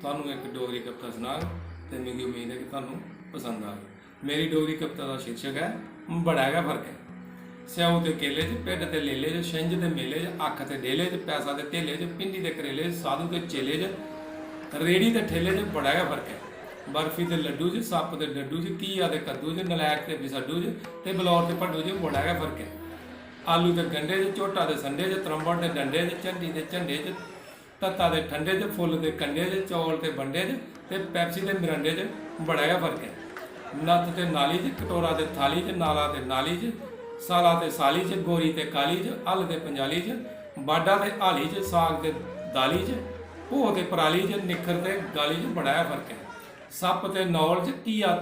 ਤੁਹਾਨੂੰ एक डोगरी कविता सुना तो मेरी उम्मीद है कि ਤੁਹਾਨੂੰ पसंद आ मेरी डोगरी कविता का शीर्षक है बड़ा है फर्क है। स्याऊ ते केले च पिंड ते लेले च छिंज ते मेले च अख ते डेले च पैसा ते धेले च पिंडी ते करेले च साधु ते चेले च रेड़ी ते ठेले च बड़ा है फर्क है। बर्फी ते लड्डू च सप ते डड्डू च घीआ ते कद्दू च नलैक ते बिसड्डू च ते बलौर ते भड्डू च बड़ा है फर्क है। आलू ते गंढे च झोटा ते संडे च त्रंबड़ ते डंडे च झंडी ते झंडे च तत्ता ते ठंडे च फुੱਲ ते कंडे च चौल ते बंडे च ते पैप्सी ते मिरंडे च बड़ा है फर्क है। नत्थ ते नाली च कटोरा ते थाली च नाला ते नाली च साला ते साली च गोरी ते काली च हल ते पंजाली च बाडा ते हाली च साग ते दाली च भो ते पराली च निखर ते गाली च बड़ा है फर्क है। सप ते नौल च घीआ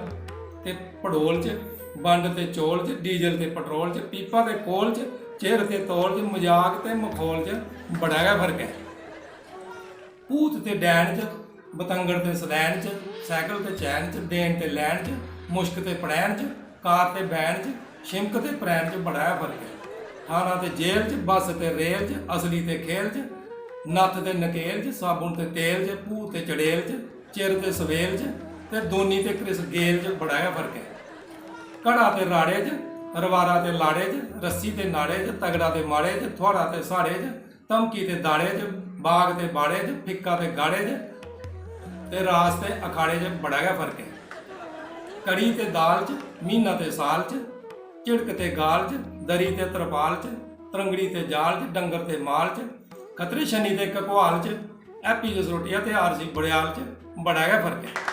ते पड़ोल च बंड ते चौल च डीजल ते पेट्रोल च पीपा ते कोल च चेहर ते तौल च मजाक ते मखौल च बड़ा है फर्क है। भूत ते डैन च बतंगड़ ते सदैन च सैकल ते चैन च देन ते लैन च मुश्क ते पड़ैन च कार ते बैन च शिमक ते प्रैन च बड़ा है फर्क है। थाना ते जेल च बस ते रेल च असली ते खेल च नत्थ ते नकेल च साबुन ते तेल च भूत ते चड़ेल च चिर ते सवेल च ते दोनी ते क्रिस गेल च बड़ा है फर्क है। घड़ा ते राड़े च रवारा ते लाड़े च रस्सी ते नाड़े च तगड़ा ते माड़े च थुआड़ा ते साड़े च धमकी ते दाड़े च बाग ते बाड़े च फिक्का ते गाड़े च रास ते अखाड़े च बड़ा गै फर्क है। कड़ी ते दाल च महीना ते साल च झिड़क ते गाल च दरी ते तरपाल च तरंगड़ी ते जाल च डंगर ते माल च खतरी शनी ते ककवाल च हैप्पी जसरोटिया ते आरसी बड़ियाल च बड़ा गै फर्क है।